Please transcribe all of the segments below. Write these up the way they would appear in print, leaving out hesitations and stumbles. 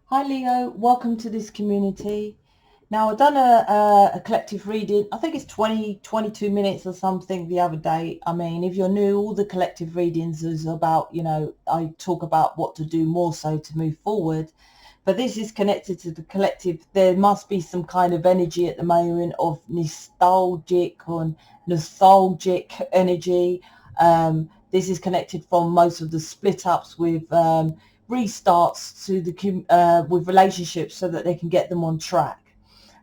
Hi Leo, welcome to this community. Now I've done a collective reading. I think it's 22 minutes or something the other day. I mean, if you're new, all the collective readings is about, I talk about what to do more so to move forward. But this is connected to the collective. There must be some kind of energy at the moment of nostalgic energy. This is connected from most of the split ups with restarts to the with relationships so that they can get them on track,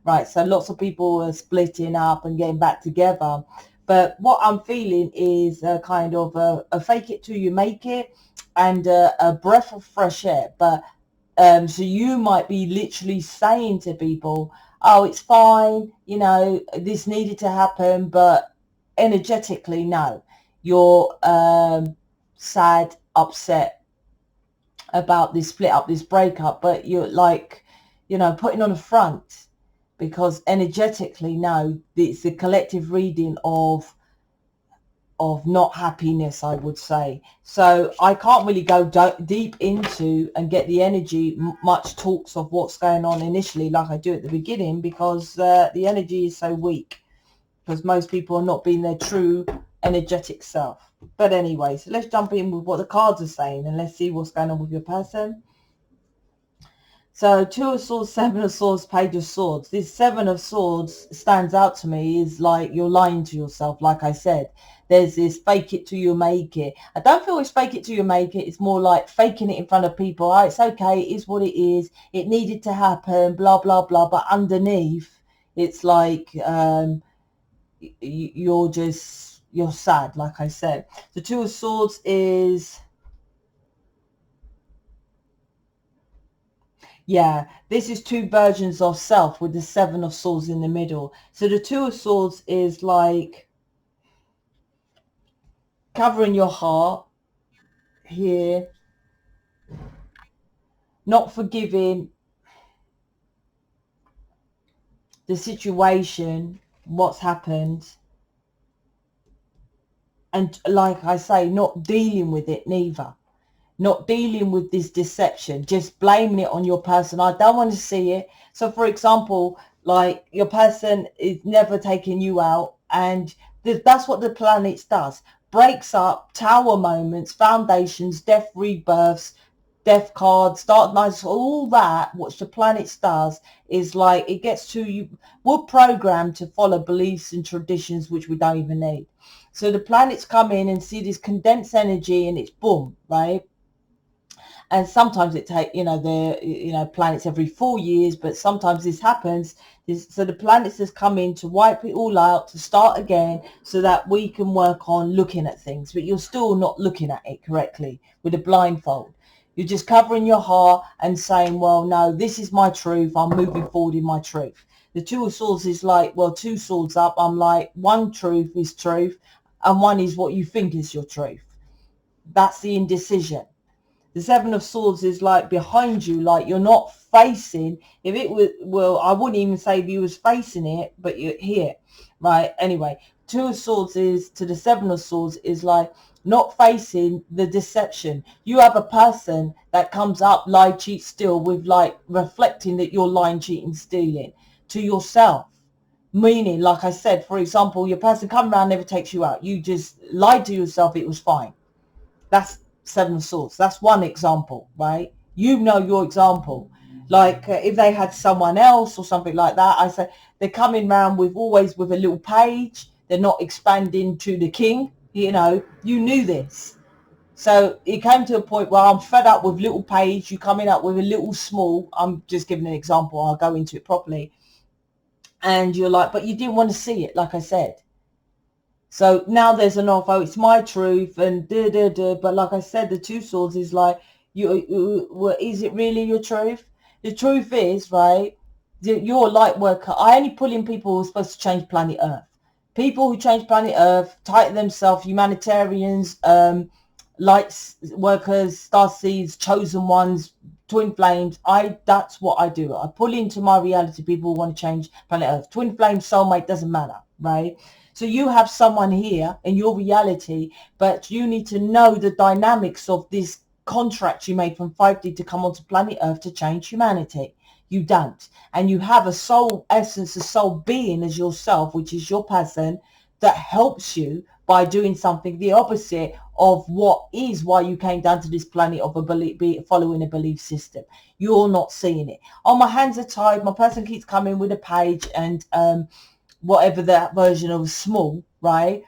right? So lots of people are splitting up and getting back together, but what I'm feeling is a kind of a fake it till you make it, and a breath of fresh air. But so you might be literally saying to people, oh, it's fine, this needed to happen, but energetically, no, you're sad, upset about this split up, this breakup, but you're like, putting on a front, because energetically, no, it's the collective reading of not happiness, I would say. So I can't really go deep into and get the energy, much talks of what's going on initially like I do at the beginning, because the energy is so weak, because most people are not being their true energetic self. But anyway, so let's jump in with what the cards are saying and let's see what's going on with your person. So 2 of Swords, 7 of Swords, Page of Swords. This 7 of Swords stands out to me, is like you're lying to yourself. Like I said, there's this fake it till you make it. I don't feel it's fake it till you make it. It's more like faking it in front of people. Oh, it's okay. It is what it is. It needed to happen, blah, blah, blah. But underneath, it's like you're sad, like I said. The 2 of Swords is... yeah, this is two versions of self with the 7 of Swords in the middle. So the 2 of Swords is like covering your heart here, not forgiving the situation, what's happened, and like I say, not dealing with it neither. Not dealing with this deception, just blaming it on your person. I don't want to see it. So for example, like your person is never taking you out, and that's what the planets does. Breaks up, tower moments, foundations, death rebirths, death cards, dark nights, all that. What the planets does is like it gets to you. We're programmed to follow beliefs and traditions which we don't even need. So the planets come in and see this condensed energy, and it's boom, right? And sometimes it take the planets every 4 years, but sometimes this happens. So the planets has come in to wipe it all out, to start again, so that we can work on looking at things. But you're still not looking at it correctly with a blindfold. You're just covering your heart and saying, well, no, this is my truth, I'm moving forward in my truth. The 2 of Swords is like, well, 2 swords up, I'm like, one truth is truth and one is what you think is your truth. That's the indecision. The 7 of Swords is like behind you, like you're not facing. If it was, well, I wouldn't even say if you was facing it, but you're here, right? Anyway, 2 of Swords is to the 7 of Swords is like not facing the deception. You have a person that comes up, lie, cheat, steal, with like reflecting that you're lying, cheating, stealing to yourself. Meaning, like I said, for example, your person come around, never takes you out. You just lied to yourself, it was fine. That's 7 of Swords. That's one example, right? You know your example. Like if they had someone else or something like that, I say they're coming around with always with a little page. They're not expanding to the king. You knew this. So it came to a point where I'm fed up with little page. You coming up with a little small. I'm just giving an example. I'll go into it properly. And you're like, but you didn't want to see it, like I said. So now there's an off, oh, it's my truth, and but like I said, the 2 swords is like, is it really your truth? The truth is, right, you're a light worker. I only pull in people who are supposed to change planet Earth. People who change planet Earth, title themselves humanitarians, light workers, starseeds, chosen ones, twin flames. That's what I do. I pull into my reality people who want to change planet Earth. Twin flame, soulmate, doesn't matter, right? So you have someone here in your reality, but you need to know the dynamics of this contract you made from 5D to come onto planet Earth to change humanity. You don't. And you have a soul essence, a soul being as yourself, which is your person, that helps you by doing something the opposite of what is why you came down to this planet of a belief, following a belief system. You're not seeing it. Oh, my hands are tied. My person keeps coming with a page and whatever that version of small, right?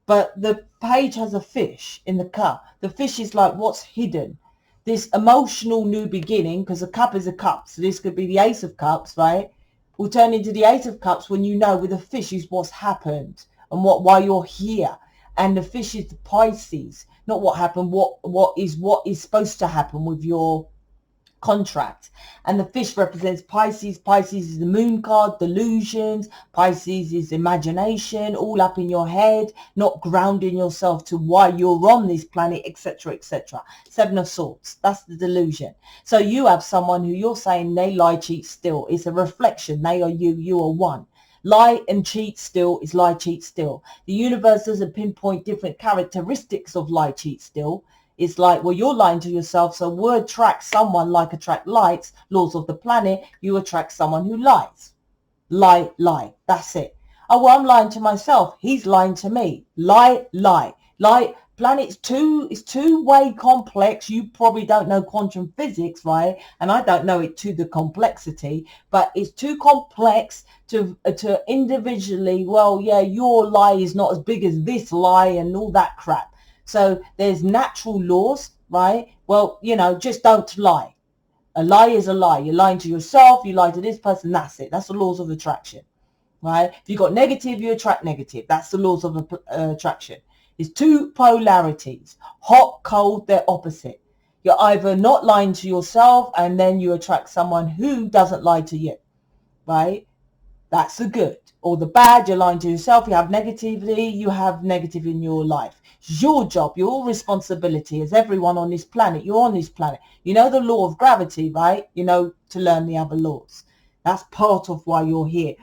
But the page has a fish in the cup. The fish is like what's hidden. This emotional new beginning, because a cup is a cup. So this could be the Ace of Cups, right? Will turn into the Ace of Cups when you know with the fish is what's happened and why you're here. And the fish is the Pisces, not what happened, what is supposed to happen with your contract. And the fish represents Pisces. Pisces is the moon card, delusions. Pisces is imagination, all up in your head, not grounding yourself to why you're on this planet, etc., etc. Seven of Swords, that's the delusion. So you have someone who you're saying they lie, cheat, steal. It's a reflection. They are you, you are one. Lie and cheat, steal is lie, cheat, steal. The universe doesn't pinpoint different characteristics of lie, cheat, steal. It's like, well, you're lying to yourself, so we'll attract someone like attract lights, laws of the planet. You attract someone who lies. Lie, lie. That's it. Oh, well, I'm lying to myself. He's lying to me. Lie, lie. Lie. Planet's two-way complex. You probably don't know quantum physics, right? And I don't know it to the complexity, but it's too complex to individually, well, yeah, your lie is not as big as this lie and all that crap. So there's natural laws, right? Well, you know, just don't lie. A lie is a lie. You're lying to yourself. You lie to this person. That's it. That's the laws of attraction, right? If you've got negative, you attract negative. That's the laws of attraction. It's two polarities. Hot, cold, they're opposite. You're either not lying to yourself and then you attract someone who doesn't lie to you, right? That's the good. Or the bad, you're lying to yourself. You have negativity. You have negative in your life. It's your job, your responsibility as everyone on this planet. You're on this planet. You know the law of gravity, right? You know to learn the other laws. That's part of why you're here.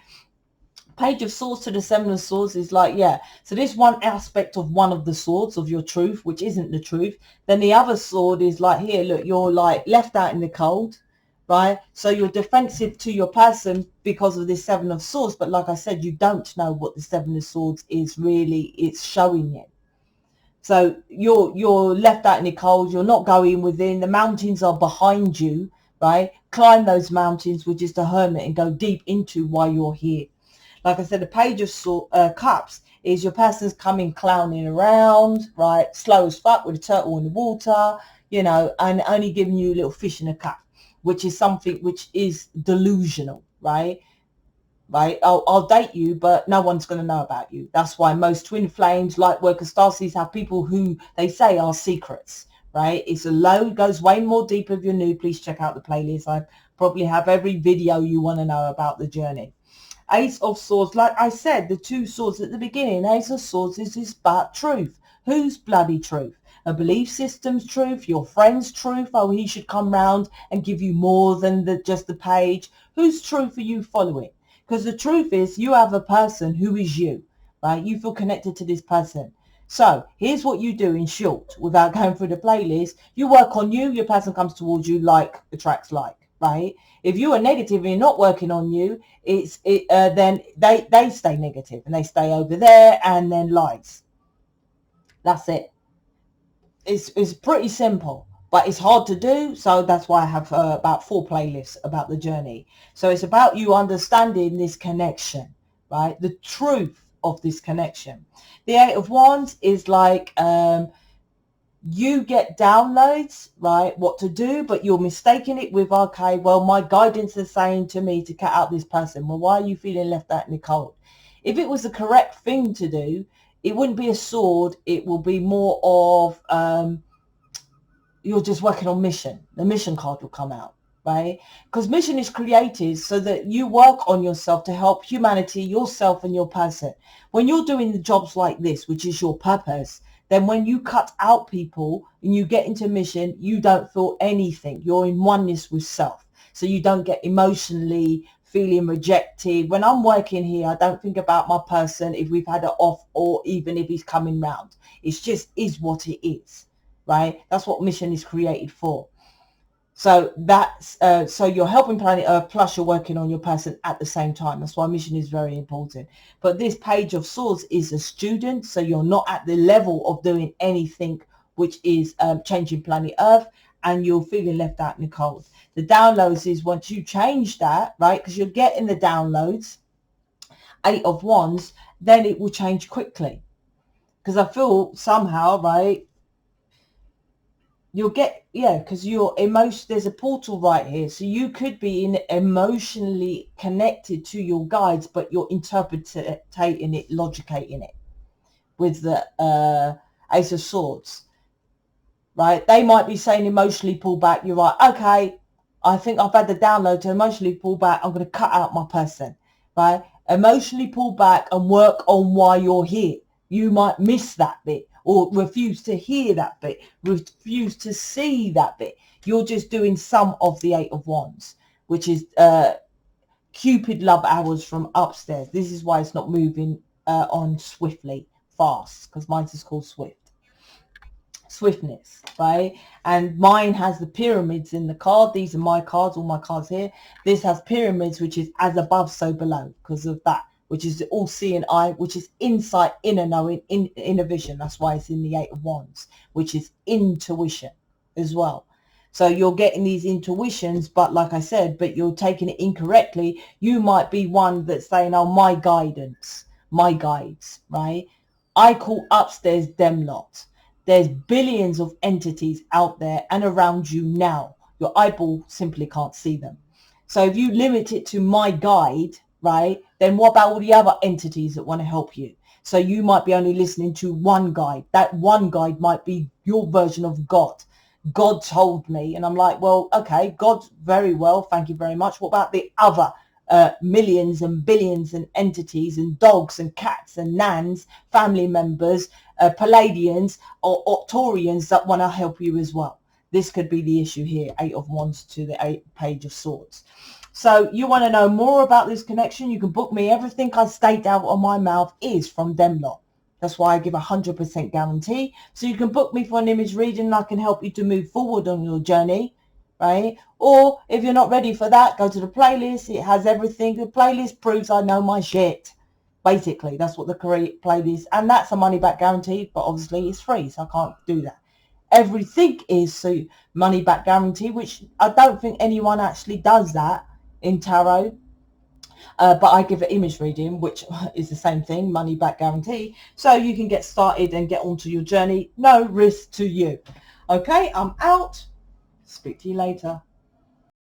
Page of Swords to the Seven of Swords is like, yeah. So this one aspect of one of the swords of your truth, which isn't the truth. Then the other sword is like, here, look, you're like left out in the cold. Right? So you're defensive to your person because of this Seven of Swords. But like I said, you don't know what the Seven of Swords is really. It's showing you. So you're left out in the cold. You're not going within. The mountains are behind you, right? Climb those mountains, which is the Hermit, and go deep into why you're here. Like I said, the Page of Cups is your person's coming clowning around, right? Slow as fuck with a turtle in the water, you know, and only giving you a little fish in a cup, which is something which is delusional, right? Right? I'll date you, but no one's going to know about you. That's why most twin flames, lightworkers, starseeds have people who they say are secrets, right? It's a low, goes way more deep. If you're new, please check out the playlist. I probably have every video you want to know about the journey. Ace of Swords, like I said, the two swords at the beginning. Ace of Swords is about truth. Whose bloody truth? A belief system's truth, your friend's truth. Oh, he should come round and give you more than just the page. Whose truth are you following? Because the truth is you have a person who is you, right? You feel connected to this person. So here's what you do in short, without going through the playlist. You work on you, your person comes towards you, like attracts like, right? If you are negative and you're not working on you, then they stay negative and they stay over there and then lies. That's it. It's pretty simple, but it's hard to do. So that's why I have about 4 playlists about the journey. So it's about you understanding this connection, right? The truth of this connection. The 8 of Wands is like you get downloads, right, what to do, but you're mistaking it with, okay, well, my guidance is saying to me to cut out this person. Well, why are you feeling left out in the cold? If it was the correct thing to do, it wouldn't be a sword. It will be more of you're just working on mission. The mission card will come out, right? Because mission is created so that you work on yourself to help humanity, yourself and your person. When you're doing the jobs like this, which is your purpose, then when you cut out people and you get into mission, you don't feel anything. You're in oneness with self. So you don't get emotionally feeling rejected. When I'm working here, I don't think about my person, if we've had it off or even if he's coming round. It's just is what it is. right? That's what mission is created for. So that's so you're helping planet Earth, plus you're working on your person at the same time. That's why mission is very important. But this Page of Swords is a student, so you're not at the level of doing anything which is changing planet Earth, and you're feeling left out in the cold. The downloads is once you change that, right, because you're getting the downloads, 8 of Wands, then it will change quickly. Because I feel somehow, right, you'll get, yeah, because you're emotion, there's a portal right here, so you could be emotionally connected to your guides, but you're interpreting it, logicating it with the Ace of Swords, right? They might be saying emotionally pull back. You're right, okay, I think I've had the download to emotionally pull back, I'm going to cut out my person, right? Emotionally pull back and work on why you're here. You might miss that bit, or refuse to hear that bit, refuse to see that bit. You're just doing some of the 8 of Wands, which is Cupid love hours from upstairs. This is why it's not moving on swiftly, fast, because mine is called swiftness, right? And mine has the pyramids in the card. These are my cards, all my cards here. This has pyramids, which is as above, so below, because of that, which is the all-seeing eye, which is insight, inner knowing, inner vision. That's why it's in the 8 of Wands, which is intuition as well. So you're getting these intuitions, but like I said, but you're taking it incorrectly. You might be one that's saying, oh, my guidance, my guides, right? I call upstairs them lot. There's billions of entities out there and around you now. Your eyeball simply can't see them. So if you limit it to my guide, right, then what about all the other entities that want to help you? So you might be only listening to one guide. That one guide might be your version of God. God told me, and I'm like, well, okay, God, very well, thank you very much. What about the other millions and billions and entities and dogs and cats and nans, family members, Palladians or Taurians that want to help you as well? This could be the issue here, 8 of Wands to the Page of Swords. So you want to know more about this connection, you can book me. Everything I state out on my mouth is from them lot. That's why I give 100% guarantee. So you can book me for an image reading and I can help you to move forward on your journey, right? Or if you're not ready for that, go to the playlist. It has everything. The playlist proves I know my shit. Basically, that's what the playlist, and that's a money back guarantee, but obviously it's free, so I can't do that. Everything is so money back guarantee, which I don't think anyone actually does that in tarot. But I give an image reading, which is the same thing, money back guarantee. So you can get started and get onto your journey. No risk to you. Okay, I'm out. Speak to you later.